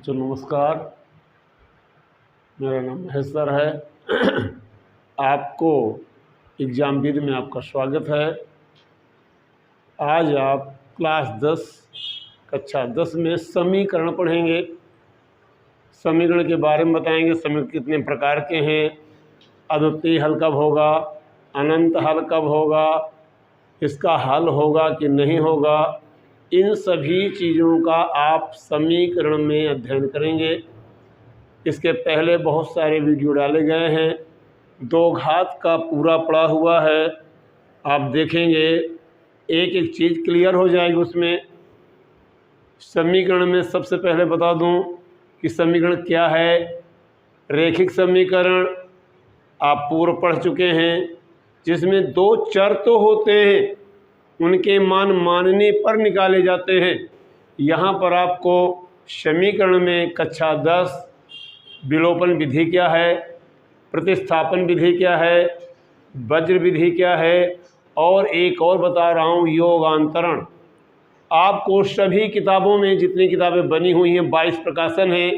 बच्चों नमस्कार, मेरा नाम महेश सर है। आपको एग्ज़ाम विद में आपका स्वागत है। आज आप क्लास 10 कक्षा 10 में समीकरण पढ़ेंगे। समीकरण के बारे में बताएंगे, समीकरण कितने प्रकार के हैं, अद्वितीय हल कब होगा, अनंत हल कब होगा, इसका हल होगा कि नहीं होगा, इन सभी चीज़ों का आप समीकरण में अध्ययन करेंगे। इसके पहले बहुत सारे वीडियो डाले गए हैं, 2 घात का पूरा पड़ा हुआ है, आप देखेंगे एक एक चीज़ क्लियर हो जाएगी उसमें। समीकरण में सबसे पहले बता दूं कि समीकरण क्या है। रैखिक समीकरण आप पूर्व पढ़ चुके हैं, जिसमें 2 चर तो होते हैं, उनके मान मानने पर निकाले जाते हैं। यहाँ पर आपको समीकरण में कक्षा 10 विलोपन विधि क्या है, प्रतिस्थापन विधि क्या है, वज्र विधि क्या है, और एक और बता रहा हूँ योगांतरण। आपको सभी किताबों में जितनी किताबें बनी हुई हैं, 22 प्रकाशन हैं,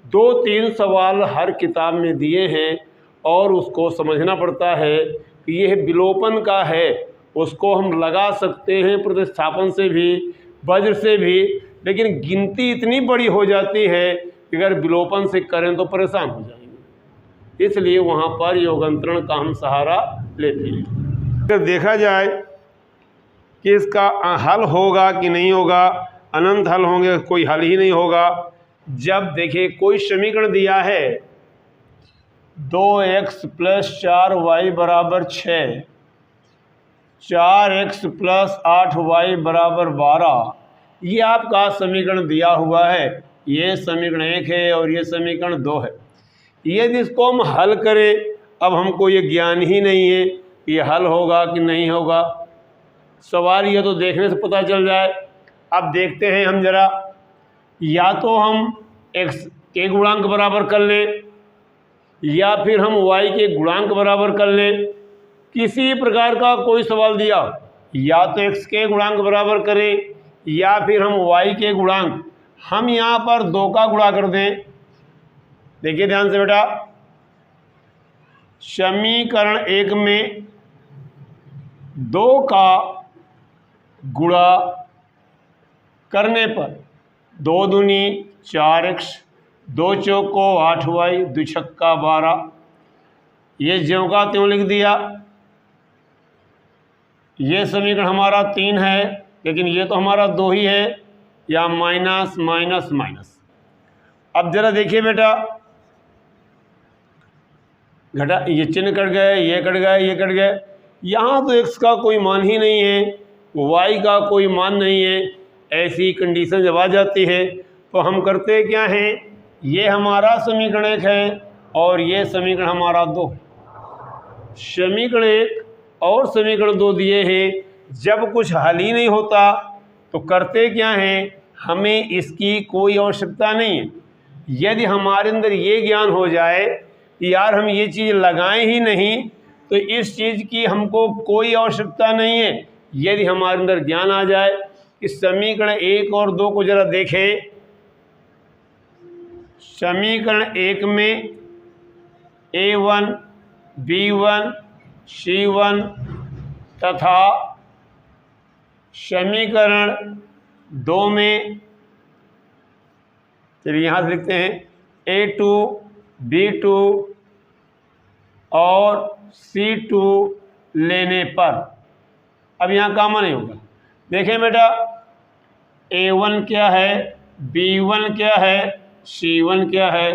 2-3 सवाल हर किताब में दिए हैं और उसको समझना पड़ता है कि यह विलोपन का है। उसको हम लगा सकते हैं प्रतिस्थापन से भी, वज्र से भी, लेकिन गिनती इतनी बड़ी हो जाती है कि अगर विलोपन से करें तो परेशान हो जाएंगे। इसलिए वहाँ पर योगांतरण का हम सहारा लेते हैं। अगर देखा जाए कि इसका हल होगा कि नहीं होगा, अनंत हल होंगे, कोई हल ही नहीं होगा। जब देखिए कोई समीकरण दिया है 2x + 4y = 6, 4x + 8y = 12, ये आपका समीकरण दिया हुआ है। ये समीकरण 1 है और ये समीकरण 2 है। यदि इसको हम हल करें, अब हमको ये ज्ञान ही नहीं है ये हल होगा कि नहीं होगा। सवाल ये तो देखने से पता चल जाए। अब देखते हैं हम जरा, या तो हम x के गुणांक बराबर कर लें या फिर हम y के गुणांक बराबर कर लें। किसी प्रकार का कोई सवाल दिया, या तो x के गुणांक बराबर करें या फिर हम y के गुणांक, हम यहाँ पर 2 का गुणा कर दें। देखिए ध्यान से बेटा, समीकरण 1 में 2 का गुणा करने पर 2 दूनी 4x, 2 चौको 8y, 2 छक्का 12, ये ज्यों का त्यों लिख दिया। ये समीकरण हमारा 3 है, लेकिन ये तो हमारा 2 ही है, या माइनस माइनस माइनस। अब जरा देखिए बेटा, घटा, ये चिन्ह कट गए, ये कट गए, ये कट गए। यहाँ तो x का कोई मान ही नहीं है, y का कोई मान नहीं है। ऐसी कंडीशन जब आ जाती है तो हम करते क्या हैं, ये हमारा समीकरण 1 है और ये समीकरण हमारा 2 है। समीकरण 1 और समीकरण 2 दिए हैं। जब कुछ हल ही नहीं होता तो करते क्या हैं, हमें इसकी कोई आवश्यकता नहीं है। यदि हमारे अंदर ये ज्ञान हो जाए कि यार हम ये चीज़ लगाएं ही नहीं, तो इस चीज़ की हमको कोई आवश्यकता नहीं है। यदि हमारे अंदर ज्ञान आ जाए कि समीकरण 1 और 2 को जरा देखें। समीकरण 1 में a1, b1, c1 तथा समीकरण 2 में, चलिए यहाँ से लिखते हैं a2, b2 और c2 लेने पर। अब यहाँ कॉमन नहीं होगा। देखें बेटा, a1 क्या है, b1 क्या है, c1 क्या है,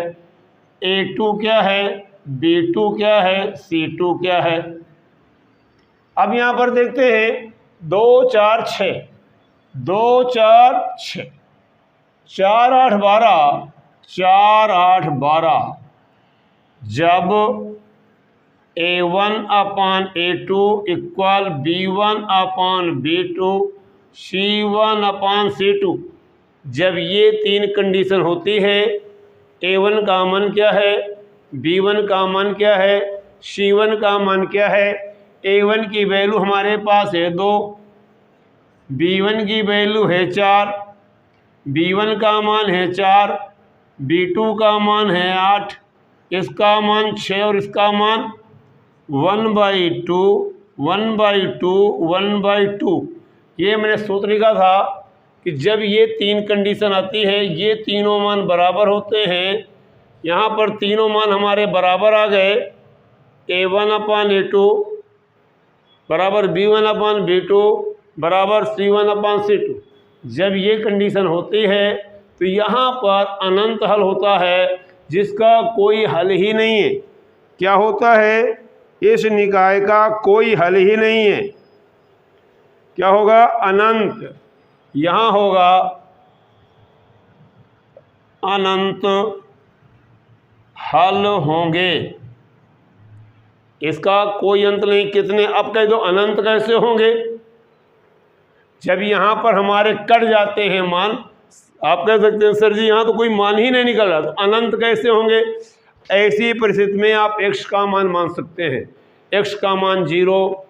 a2 क्या है, b2 क्या है, c2 क्या है। अब यहाँ पर देखते हैं 2 4 6, 2 4 6, 4 8 12, 4 8 12। जब a1/a2 = b1/b2 c1/c2, जब ये 3 कंडीशन होती है, a1 का मान क्या है, b1 का मान क्या है, c1 का मान क्या है। a1 की वैल्यू हमारे पास है 2, b1 की वैल्यू है 4, b1 का मान है 4, B2 का मान है 8, इसका मान 6 और इसका मान 1/2 1/2 1/2। ये मैंने सूत्र लिखा था कि जब ये तीन कंडीशन आती है, ये तीनों मान बराबर होते हैं। यहाँ पर तीनों मान हमारे बराबर आ गए, A1/A2 बराबर B1/B2 बराबर C1/C2। जब ये कंडीशन होती है तो यहाँ पर अनंत हल होता है जिसका कोई हल ही नहीं है। क्या होता है? इस निकाय का कोई हल ही नहीं है। क्या होगा? अनंत। यहाँ होगा अनंत हल होंगे, इसका कोई अंत नहीं। कितने? अब कह दो अनंत कैसे होंगे? जब यहाँ पर हमारे कट जाते हैं मान, आप कह सकते हैं सर जी यहाँ तो कोई मान ही नहीं निकल रहा, तो अनंत कैसे होंगे? ऐसी परिस्थिति में आप x का मान मान सकते हैं। x का मान 0,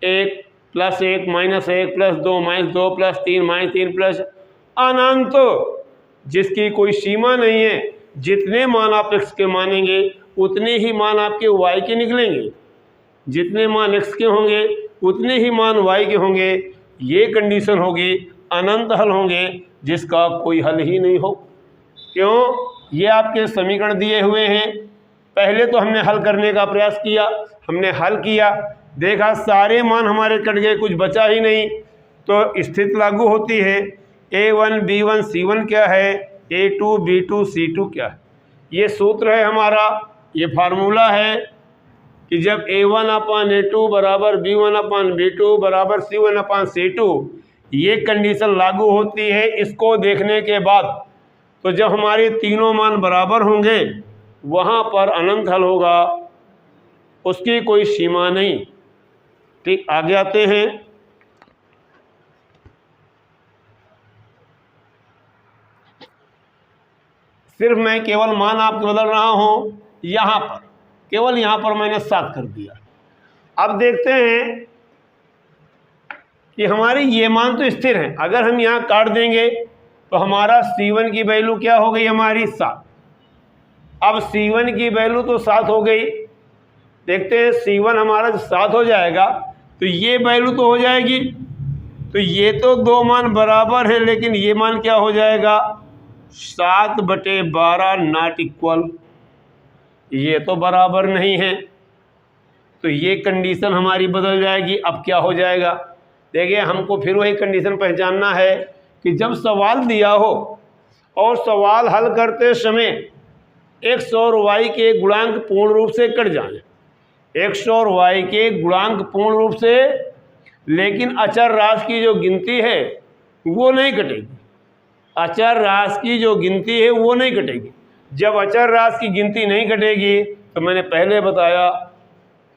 1 + 1 - 1 + 2 - 2 + 3 - 3 प्लस अनंत, जिसकी कोई सीमा नहीं है। जितने मान आप x के मानेंगे उतने ही मान आपके y के निकलेंगे, जितने मान x के होंगे उतने ही मान y के होंगे। ये कंडीशन होगी अनंत हल होंगे जिसका कोई हल ही नहीं हो। क्यों? ये आपके समीकरण दिए हुए हैं। पहले तो हमने हल करने का प्रयास किया, हमने हल किया, देखा सारे मान हमारे कट गए, कुछ बचा ही नहीं। तो स्थिति लागू होती है। A1 B1 C1 क्या है? A2 B2 C2 क्या है? ये सूत्र है हमारा, ये फार्मूला है कि जब A1/A2 बराबर B1/B2 बराबर C1/C2 ये कंडीशन लागू होती है। इसको देखने के बाद तो जब हमारे तीनों मान बराबर होंगे वहाँ पर अनंत हल होगा, उसकी कोई सीमा नहीं। ठीक, आगे आते हैं। सिर्फ मैं केवल मान आपको बदल रहा हूँ, यहाँ पर केवल यहाँ पर मैंने 7 कर दिया। अब देखते हैं कि हमारे ये मान तो स्थिर हैं। अगर हम यहाँ काट देंगे तो हमारा C1 की वैल्यू क्या हो गई? हमारी 7। अब C1 की वैल्यू तो 7 हो गई। देखते हैं C1 हमारा 7 हो जाएगा तो ये वैल्यू तो हो जाएगी। तो ये तो दो मान बराबर है, लेकिन ये मान क्या हो जाएगा? 7/12 नॉट इक्वल। ये तो बराबर नहीं है, तो ये कंडीशन हमारी बदल जाएगी। अब क्या हो जाएगा? देखिए, हमको फिर वही कंडीशन पहचानना है कि जब सवाल दिया हो और सवाल हल करते समय x और y के गुणांक पूर्ण रूप से कट जाएं, x और y के गुणांक पूर्ण रूप से, लेकिन अचर राशि की जो गिनती है वो नहीं कटेगी। अचर राशि की जो गिनती है वो नहीं कटेगी। जब अचर राशि की गिनती नहीं कटेगी तो मैंने पहले बताया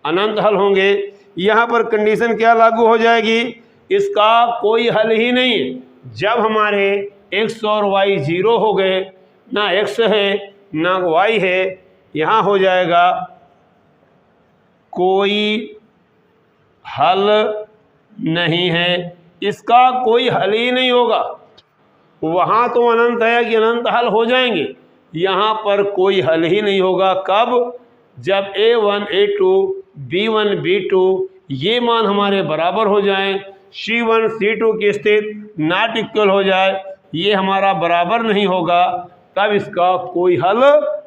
अनंत हल होंगे। यहाँ पर कंडीशन क्या लागू हो जाएगी? इसका कोई हल ही नहीं है। जब हमारे x और y 0 हो गए, ना x है ना y है, यहाँ हो जाएगा कोई हल नहीं है। इसका कोई हल ही नहीं होगा। वहाँ तो अनंत है कि अनंत हल हो जाएंगे, यहाँ पर कोई हल ही नहीं होगा। कब? जब A1 A2 B1 B2 ये मान हमारे बराबर हो जाएं, C1 C2 की स्थिति नॉट इक्वल हो जाए, ये हमारा बराबर नहीं होगा, तब इसका कोई हल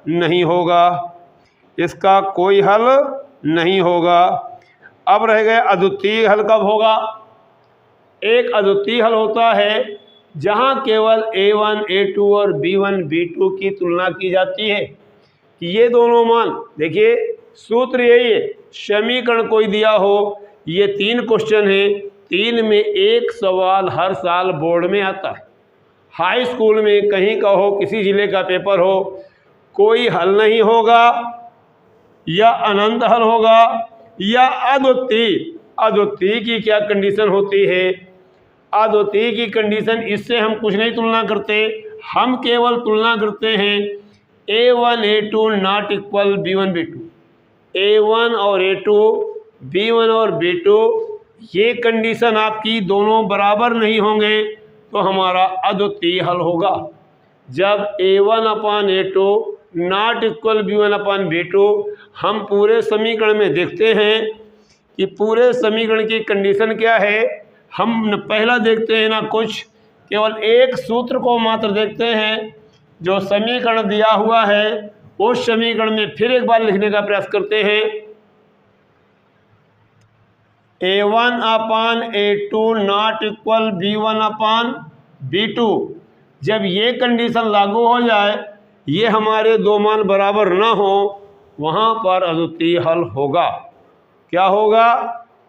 नहीं होगा। इसका कोई हल नहीं होगा। अब रह गए अद्वितीय हल। कब होगा? एक अद्वितीय हल होता है जहाँ केवल A1 A2 और B1 B2 की तुलना की जाती है कि ये दोनों मान, देखिए सूत्र यही है। समीकरण कोई दिया हो, ये 3 क्वेश्चन है, 3 में एक सवाल हर साल बोर्ड में आता है। हाई स्कूल में कहीं का हो, किसी ज़िले का पेपर हो, कोई हल नहीं होगा, या अनंत हल होगा या अद्वितीय। अद्वितीय की क्या कंडीशन होती है? अद्वितीय की कंडीशन, इससे हम कुछ नहीं तुलना करते, हम केवल तुलना करते हैं A1 A2 not equal B1 B2। A1 और A2 B1 और B2 ये कंडीशन आपकी दोनों बराबर नहीं होंगे तो हमारा अद्वितीय हल होगा। जब a1/a2 नॉट इक्वल b1/b2, हम पूरे समीकरण में देखते हैं कि पूरे समीकरण की कंडीशन क्या है। हम पहला देखते हैं ना, कुछ केवल एक सूत्र को मात्र देखते हैं जो समीकरण दिया हुआ है, उस समीकरण में फिर एक बार लिखने का प्रयास करते हैं। a1/a2 नॉट इक्वल b1/b2, जब ये कंडीशन लागू हो जाए, ये हमारे दो मान बराबर ना हो, वहाँ पर अद्वितीय हल होगा। क्या होगा?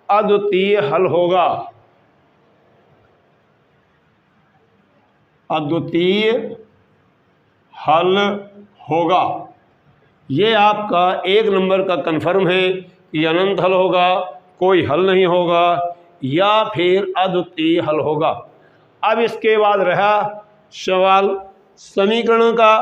अद्वितीय हल होगा। अद्वितीय हल होगा। ये आपका 1 नंबर का कन्फर्म है कि अनंत हल होगा, कोई हल नहीं होगा, या फिर अद्वितीय हल होगा। अब इसके बाद रहा सवाल समीकरणों का।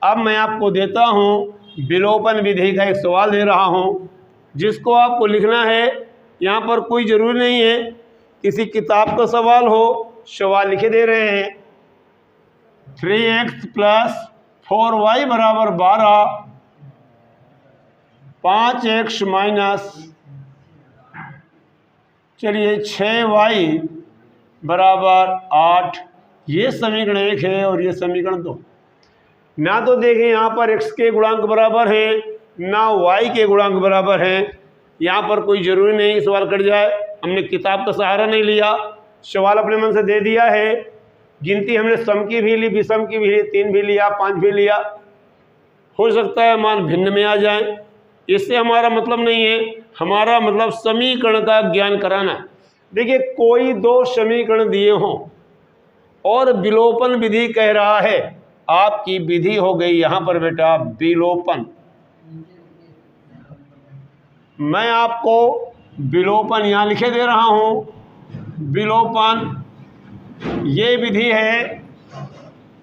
अब मैं आपको देता हूँ विलोपन विधि का एक सवाल दे रहा हूँ, जिसको आपको लिखना है। यहाँ पर कोई ज़रूरी नहीं है किसी किताब का सवाल हो, सवाल लिखे दे रहे हैं। 3x + 4y = 12, 5x चलिए 6y = 8। ये समीकरण 1 है और ये समीकरण 2। ना तो देखें यहाँ पर x के गुणांक बराबर है, ना y के गुणांक बराबर हैं। यहाँ पर कोई ज़रूरी नहीं सवाल कट जाए, हमने किताब का सहारा नहीं लिया, सवाल अपने मन से दे दिया है। गिनती हमने सम की भी ली, विषम की भी ली, 3 भी लिया, 5 भी लिया। हो सकता है मान भिन्न में आ जाए, इससे हमारा मतलब नहीं है। हमारा मतलब समीकरण का ज्ञान कराना। देखिए, कोई 2 समीकरण दिए हों और विलोपन विधि कह रहा है, आपकी विधि हो गई यहाँ पर बेटा विलोपन। मैं आपको विलोपन यहाँ लिखे दे रहा हूँ। विलोपन ये विधि है।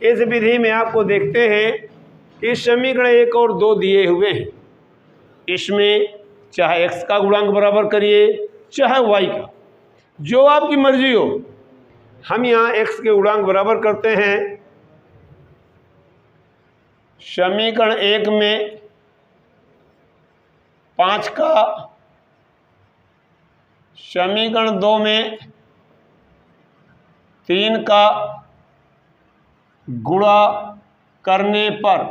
इस विधि में आपको देखते हैं कि समीकरण 1 और 2 दिए हुए हैं। इसमें चाहे x का गुणांक बराबर करिए, चाहे y का, जो आपकी मर्जी हो। हम यहाँ x के गुणांक बराबर करते हैं। समीकरण 1 में 5 का, समीकरण 2 में 3 का गुणा करने पर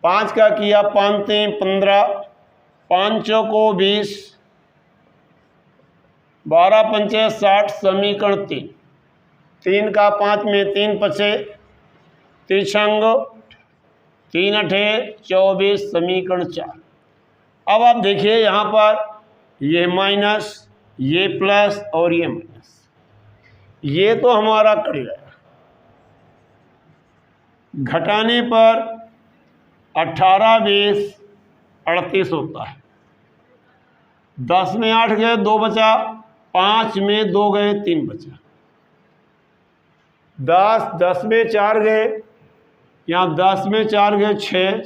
5 का किया 5 3 15, 5 को 20, 12 पंचे 60, समीकरण 3। 3 का 5 में 3 पचे, त्रिशंग 3 अठे 24, समीकरण 4। अब आप देखिए यहाँ पर ये माइनस, ये प्लस और ये माइनस, ये तो हमारा कट गया। घटाने पर 18 20 38 होता है। 10 में 8 गए, 2 बचा, 5 में 2 गए, 3 बचा। 10 में 4 गए, यहाँ 10 में 4 गए 6,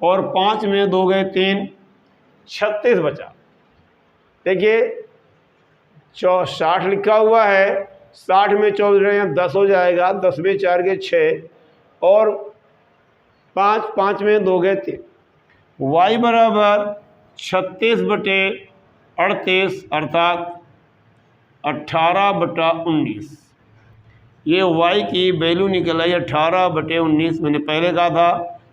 और 5 में 2 गए 3, 36 बचा। देखिए 60 लिखा हुआ है, 60 में 24 रहे, 10 हो जाएगा। 10 में 4 गए 6, और 5 में 2 गए 3। y = 36/38 अर्थात 18/19। ये y की वैल्यू निकल आई 18/19। मैंने पहले कहा था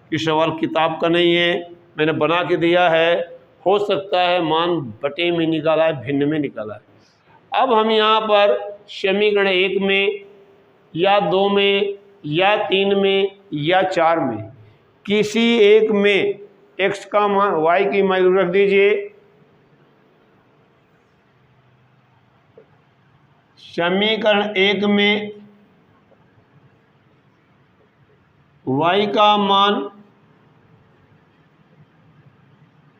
कि सवाल किताब का नहीं है, मैंने बना के दिया है। हो सकता है मान बटे में निकाला है, भिन्न में निकाला है। अब हम यहाँ पर समीकरण 1 में या 2 में या 3 में या 4 में किसी एक में x का मान, y की वैल्यू रख दीजिए। समीकरण 1 में y का मान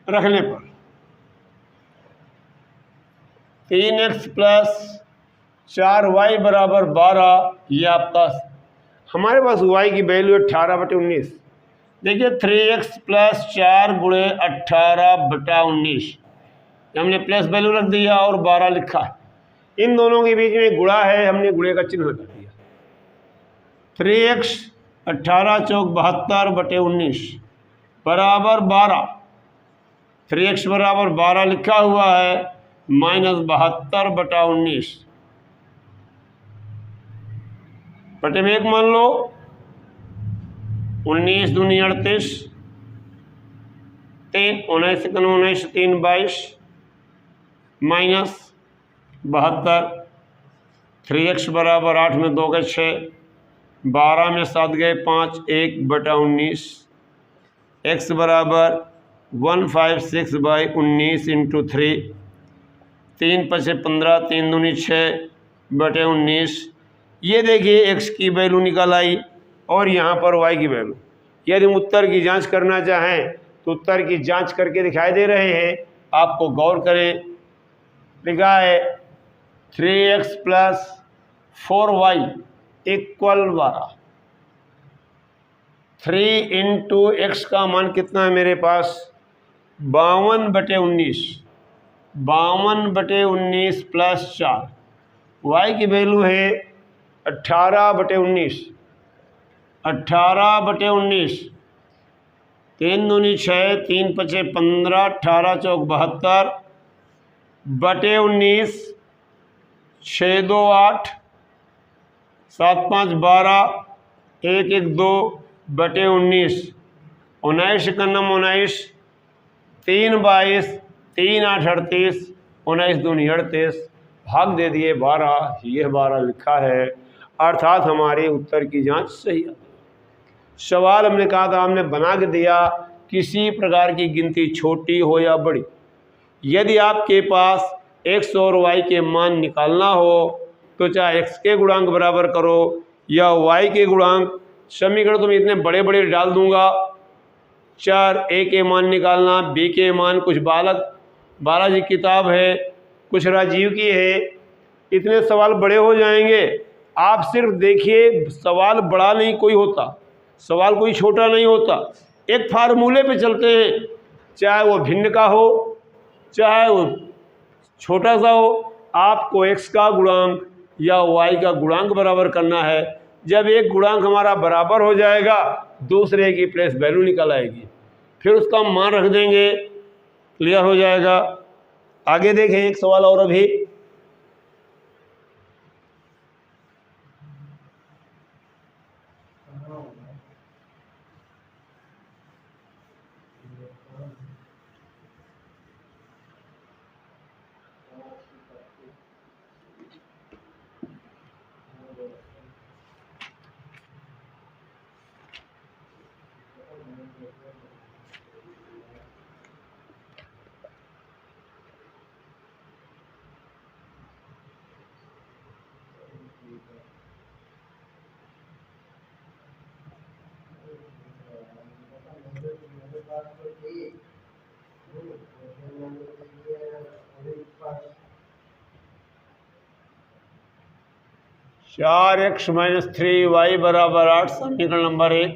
रखने पर 3x + 4y = 12, ये आपका, हमारे पास y की वैल्यू 18/19। देखिए 3x + 4 × 18/19, हमने प्लस वैल्यू रख दिया और 12 लिखा है। इन दोनों के बीच में गुणा है, हमने गुणे का चिन्ह लगा दिया। 3x 18 चौक 72 बटे 19 बराबर 12। 3x बराबर 12 लिखा हुआ है, माइनस 72 बटा 19 बटे में 1 मान लो। 19 दूनी 38, 3 19 19 3 22 माइनस 72। 3x बराबर 8 में 2 गए 6, 12 में 7 गए 5, 1 बटा 19। x बराबर 156 बाई 19 इंटू 3, 3 पचे 15, 3 दूनी 6 बटे 19। ये देखिए x की वैल्यू निकल आई और यहाँ पर y की वैल्यू। यदि हम उत्तर की जांच करना चाहें तो उत्तर की जांच करके दिखाई दे रहे हैं, आपको गौर करें। लिखा है 3x plus 4y equal 12। 3 into x का मान कितना है मेरे पास? 52 बटे 19, 52 बटे 19 प्लस 4। y की वैल्यू है 18 बटे 19, 18 बटे 19, 3 दूनी 6, 3 पचे 15, 18 चौक 72 बटे 19, 6 2 8, 7 5 12, 1 1 2 बटे 19, 19 का नम 19, 3 22, 3 8 38, 19 दूनी 38, भाग दे दिए 12। यह 12 लिखा है, अर्थात हमारे उत्तर की जांच सही है। सवाल हमने कहा था, हमने बना के दिया किसी प्रकार की गिनती छोटी हो या बड़ी। यदि आपके पास x और y के मान निकालना हो तो चाहे x के गुणांक बराबर करो या y के गुणांक। समीकरण तो मैं इतने बड़े बड़े डाल दूंगा। चार a के मान निकालना, b के मान, कुछ बालाजी किताब है, कुछ राजीव की है, इतने सवाल बड़े हो जाएंगे। आप सिर्फ देखिए, सवाल बड़ा नहीं कोई होता, सवाल कोई छोटा नहीं होता। एक फार्मूले पे चलते हैं, चाहे वो भिन्न का हो चाहे वो छोटा सा हो। आपको x का गुणांक या y का गुणांक बराबर करना है। जब एक गुणांक हमारा बराबर हो जाएगा, दूसरे की प्लेस वैल्यू निकल आएगी, फिर उसका मान रख देंगे, क्लियर हो जाएगा। आगे देखें एक सवाल और अभी। चार एक्स माइनस 3y बराबर 8, समीकरण नंबर 1।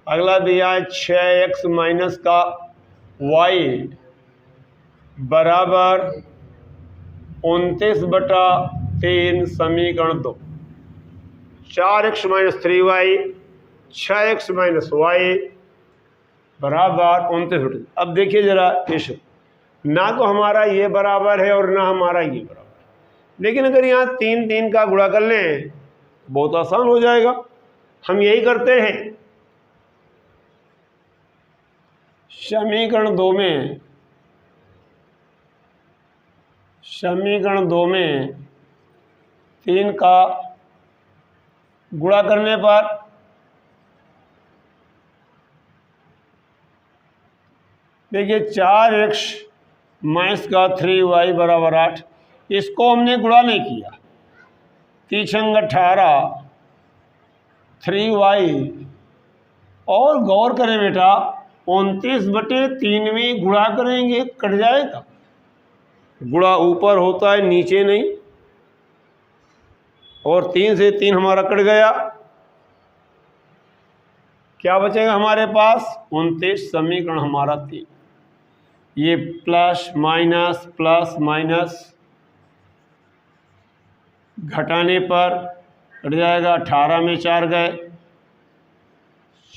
अगला दिया है 6x माइनस का y बराबर 29 बटा 3, समीकरण 2। 4x minus 3y, 6x minus y बराबर 29 बटा। अब देखिए जरा, इस ना तो हमारा ये बराबर है और ना हमारा ये बराबर, लेकिन अगर यहाँ 3 3 का गुणा कर लें बहुत आसान हो जाएगा। हम यही करते हैं। समीकरण 2 में 3 का गुणा करने पर देखिए 4x माइनस का 3y बराबर 8, इसको हमने गुणा नहीं किया। 3 18, 3y, और गौर करें बेटा 29 बटे 3 में गुणा करेंगे कट जाएगा। गुणा ऊपर होता है नीचे नहीं, और 3 से 3 हमारा कट गया। क्या बचेगा हमारे पास? 29। समीकरण हमारा 3। ये प्लस माइनस घटाने पर कट जाएगा। 18 में 4 गए,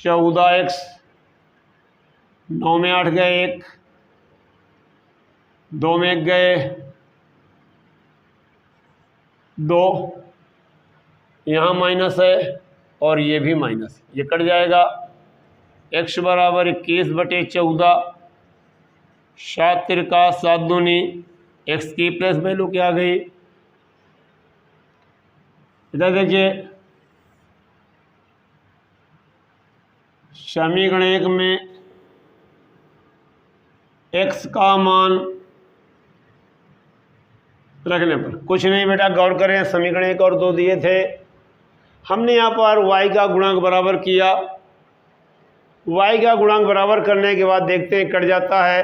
14x, 9 में 8 गए 1, 2 में 1 गए 2, यहाँ माइनस है और ये भी माइनस, ये कट जाएगा। x बराबर 21/14, 7 तिरका 7 दूनी, x की प्लस वैल्यू क्या आ गई, इधर देखिए समीकरण 1 में x का मान रखने पर कुछ नहीं बेटा, गौर करें, समीकरण 1 और 2 दिए थे, हमने यहाँ पर y का गुणांक बराबर किया। y का गुणांक बराबर करने के बाद देखते हैं कट जाता है।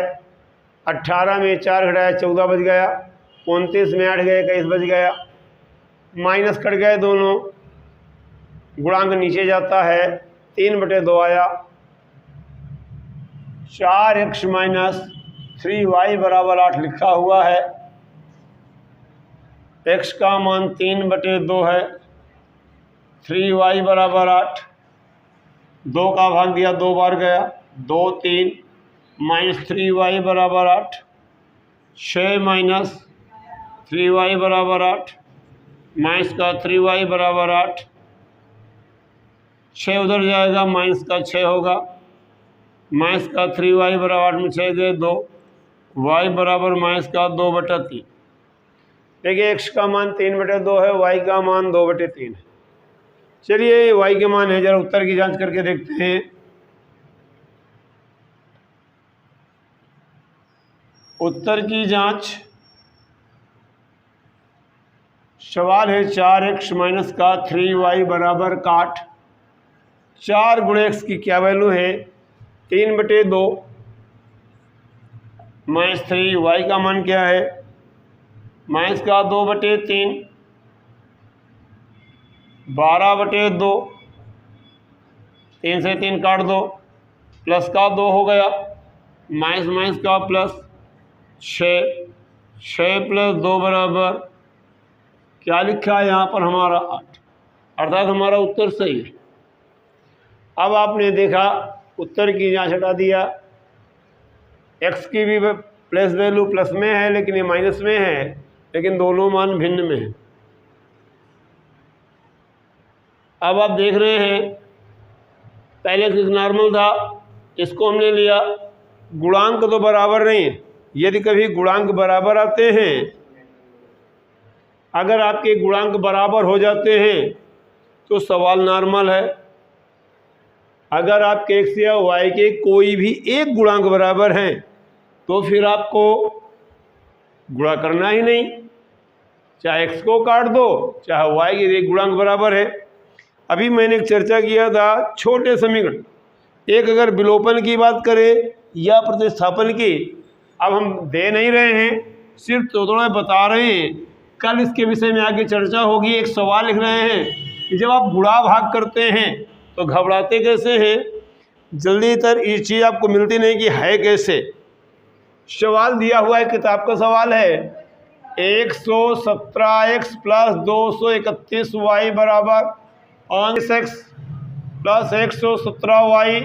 18 में 4 घटाया 14 बच गया, 29 में 8 गए 21 बच गया, माइनस कट गए दोनों, गुणांक नीचे जाता है, 3/2 आया। 4x माइनस 3y बराबर 8 लिखा हुआ है। x का मान 3/2 है, 3y बराबर 8, 2 का भाग दिया 2 बार गया, 2 3 माइनस 3y बराबर 8, 6 माइनस 3y बराबर 8, माइनस का 3y बराबर 8, 6 उधर जाएगा, माइनस का 6 होगा, माइनस का 3y बराबर 8 में 6 गए 2, y बराबर माइनस का 2/3। देखिए x का मान 3/2 है, y का मान 2/3 है। चलिए y के मान है, जरा उत्तर की जांच करके देखते हैं। उत्तर की जांच, सवाल है 4x माइनस का 3y बराबर 8, 4 गुणे x की क्या वैल्यू है, 3/2 माइनस 3, y का मान क्या है, माइनस का 2/3, 12/2, 3 से 3 काट दो, प्लस का 2 हो गया, माइनस माइनस का प्लस 6, 6 + 2 बराबर क्या लिखा है यहाँ पर हमारा 8, अर्थात हमारा उत्तर सही है। अब आपने देखा उत्तर की जांच हटा दिया, x की भी प्लस वैल्यू प्लस में है लेकिन ये माइनस में है, लेकिन दोनों मान भिन्न में है। अब आप देख रहे हैं पहले से नॉर्मल था, इसको हमने लिया, गुणांक तो बराबर नहीं है। यदि कभी गुणांक बराबर आते हैं, अगर आपके गुणांक बराबर हो जाते हैं तो सवाल नॉर्मल है। अगर आपके x या y के कोई भी एक गुणांक बराबर हैं तो फिर आपको गुणा करना ही नहीं, चाहे x को काट दो चाहे y के एक गुणांक बराबर है। अभी मैंने एक चर्चा किया था छोटे समीकरण, एक अगर विलोपन की बात करें या प्रतिस्थापन की, अब हम दे नहीं रहे हैं, सिर्फ थोड़ा बता रहे हैं, कल इसके विषय में आगे चर्चा होगी। एक सवाल लिख रहे हैं कि जब आप गुणा भाग करते हैं तो घबराते कैसे हैं, जल्दी तर ये चीज़ आपको मिलती नहीं कि है कैसे। सवाल दिया हुआ है, किताब का सवाल है, 117x + 231y बराबर 5x + 117y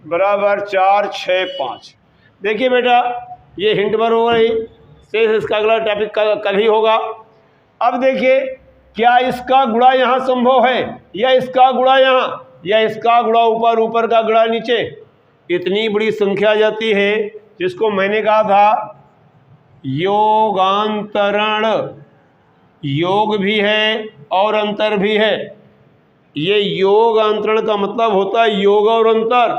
बराबर 4 6 5। देखिए बेटा ये हिंट पर हो रही, शेष इसका अगला टॉपिक कल ही होगा। अब देखिए क्या इसका गुणा यहाँ संभव है, या इसका गुणा यहाँ, या इसका गुणा ऊपर, ऊपर का गुणा नीचे। इतनी बड़ी संख्या आ जाती है जिसको मैंने कहा था योगांतरण, योग भी है और अंतर भी है। ये योगांतरण का मतलब होता है योग और अंतर।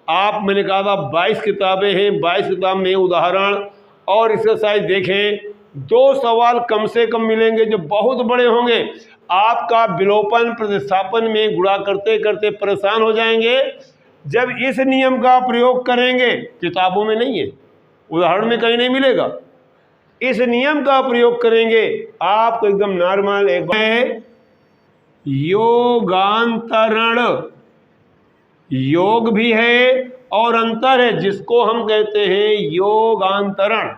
आप, मैंने कहा था 22 किताबें हैं, 22 किताब में उदाहरण और एक्सरसाइज देखें, 2 सवाल कम से कम मिलेंगे जो बहुत बड़े होंगे। आपका विलोपन प्रतिस्थापन में गुणा करते करते परेशान हो जाएंगे। जब इस नियम का प्रयोग करेंगे, किताबों में नहीं है, उदाहरण में कहीं नहीं मिलेगा, इस नियम का प्रयोग करेंगे आपको एकदम नॉर्मल। एक है योगांतरण, योग भी है और अंतर है, जिसको हम कहते हैं योगांतरण।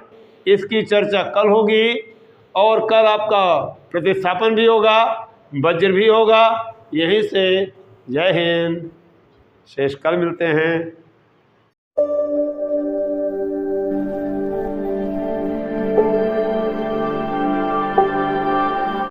इसकी चर्चा कल होगी और कल आपका प्रतिस्थापन भी होगा, वज्र भी होगा। यहीं से जय हिंद। शेष कल मिलते हैं।